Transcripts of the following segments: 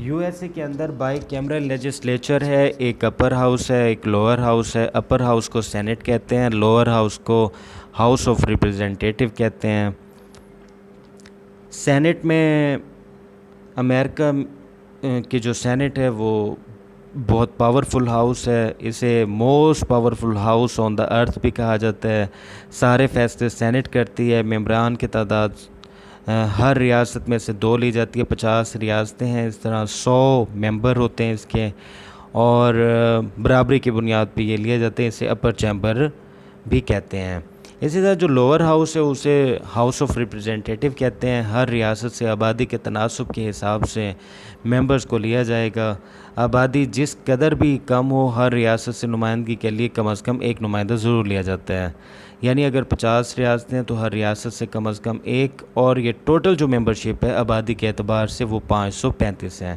U S A کے اندر by cameral legislature ہے، ایک اپر ہاؤس ہے، ایک لوور ہاؤس ہے۔ اپر ہاؤس کو سینٹ کہتے ہیں، لوور ہاؤس کو ہاؤس آف ریپرزینٹیٹیو کہتے ہیں۔ سینٹ میں امریکہ کی جو سینٹ ہے وہ بہت پاورفل ہاؤس ہے، اسے موسٹ پاورفل ہاؤس آن دا ارتھ بھی کہا جاتا ہے۔ سارے فیصلے سینٹ کرتی ہے، ممبران کی تعداد ہر ریاست میں سے 2 لی جاتی ہے، 50 ریاستیں ہیں، اس طرح 100 ممبر ہوتے ہیں اس کے، اور برابری کی بنیاد پہ یہ لیے جاتے ہیں، اسے اپر چیمبر بھی کہتے ہیں۔ اسی طرح جو لوور ہاؤس ہے اسے ہاؤس آف ریپرزینٹیٹیو کہتے ہیں۔ ہر ریاست سے آبادی کے تناسب کے حساب سے ممبرز کو لیا جائے گا۔ آبادی جس قدر بھی کم ہو، ہر ریاست سے نمائندگی کے لیے کم از کم ایک نمائندہ ضرور لیا جاتا ہے، یعنی اگر 50 ریاستیں ہیں تو ہر ریاست سے کم از کم ایک، اور یہ ٹوٹل جو ممبرشپ ہے آبادی کے اعتبار سے وہ 535 ہے۔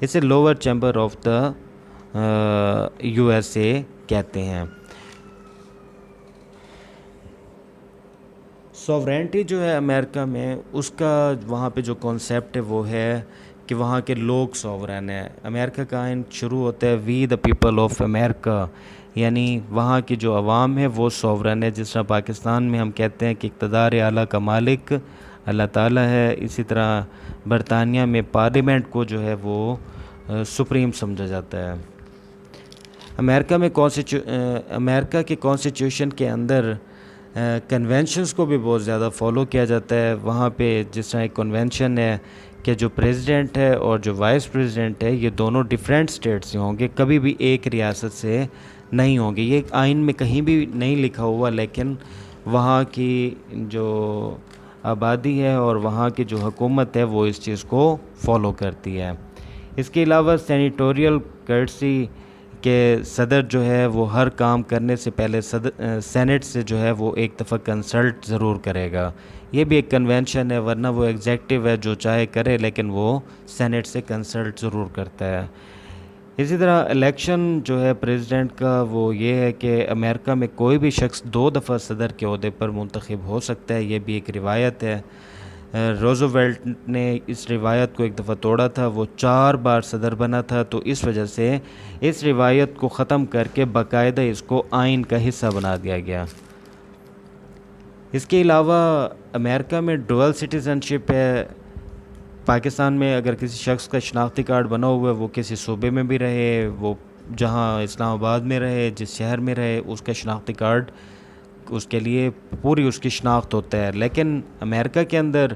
اسے lower chamber of the U S A کہتے ہیں۔ سوورینٹی جو ہے امریکہ میں، اس کا وہاں پہ جو کانسیپٹ ہے وہ ہے کہ وہاں کے لوگ سوورین ہیں۔ امریکہ کا آئین شروع ہوتا ہے وی دا پیپل آف امریکہ، یعنی وہاں کی جو عوام ہے وہ سوورین ہے۔ جس طرح پاکستان میں ہم کہتے ہیں کہ اقتدار اعلیٰ کا مالک اللہ تعالیٰ ہے، اسی طرح برطانیہ میں پارلیمنٹ کو جو ہے وہ سپریم سمجھا جاتا ہے۔ امریکہ میں امریکہ کے کانسٹیٹیوشن کے اندر کنونشنز کو بھی بہت زیادہ فالو کیا جاتا ہے۔ وہاں پہ جس طرح ایک کنونشن ہے کہ جو پریزیڈنٹ ہے اور جو وائس پریزیڈنٹ ہے یہ دونوں ڈیفرنٹ اسٹیٹ سے ہوں گے، کبھی بھی ایک ریاست سے نہیں ہوں گے۔ یہ آئین میں کہیں بھی نہیں لکھا ہوا، لیکن وہاں کی جو آبادی ہے اور وہاں کی جو حکومت ہے وہ اس چیز کو فالو کرتی ہے۔ اس کے علاوہ سینیٹوریل کرسی کہ صدر جو ہے وہ ہر کام کرنے سے پہلے سینٹ سے جو ہے وہ ایک دفعہ کنسلٹ ضرور کرے گا۔ یہ بھی ایک کنونشن ہے، ورنہ وہ ایگزیکٹو ہے جو چاہے کرے، لیکن وہ سینٹ سے کنسلٹ ضرور کرتا ہے۔ اسی طرح الیکشن جو ہے پریزیڈنٹ کا وہ یہ ہے کہ امریکہ میں کوئی بھی شخص 2 دفعہ صدر کے عہدے پر منتخب ہو سکتا ہے، یہ بھی ایک روایت ہے۔ روزویلٹ نے اس روایت کو ایک دفعہ توڑا تھا، وہ 4 بار صدر بنا تھا، تو اس وجہ سے اس روایت کو ختم کر کے باقاعدہ اس کو آئین کا حصہ بنا دیا گیا۔ اس کے علاوہ امریکہ میں ڈوئل سٹیزن شپ ہے۔ پاکستان میں اگر کسی شخص کا شناختی کارڈ بنا ہوا ہے، وہ کسی صوبے میں بھی رہے، وہ جہاں اسلام آباد میں رہے، جس شہر میں رہے، اس کا شناختی کارڈ اس کے لیے پوری اس کی شناخت ہوتا ہے۔ لیکن امریکہ کے اندر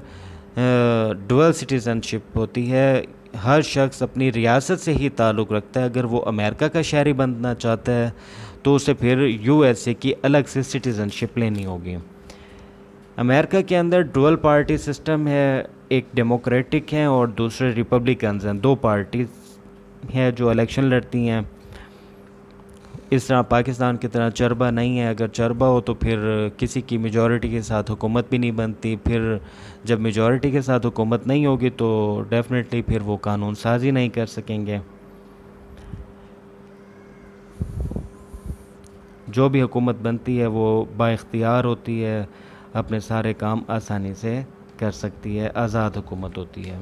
ڈوئل سٹیزن شپ ہوتی ہے، ہر شخص اپنی ریاست سے ہی تعلق رکھتا ہے۔ اگر وہ امریکہ کا شہری بننا چاہتا ہے تو اسے پھر یو ایس اے کی الگ سے سٹیزن شپ لینی ہوگی۔ امریکہ کے اندر ڈوئل پارٹی سسٹم ہے، ایک ڈیموکریٹک ہیں اور دوسرے ریپبلکنز ہیں، 2 پارٹیز ہیں جو الیکشن لڑتی ہیں۔ اس طرح پاکستان کی طرح چربہ نہیں ہے، اگر چربہ ہو تو پھر کسی کی میجورٹی کے ساتھ حکومت بھی نہیں بنتی، پھر جب میجورٹی کے ساتھ حکومت نہیں ہوگی تو ڈیفینیٹلی پھر وہ قانون سازی نہیں کر سکیں گے۔ جو بھی حکومت بنتی ہے وہ با اختیار ہوتی ہے، اپنے سارے کام آسانی سے کر سکتی ہے، آزاد حکومت ہوتی ہے۔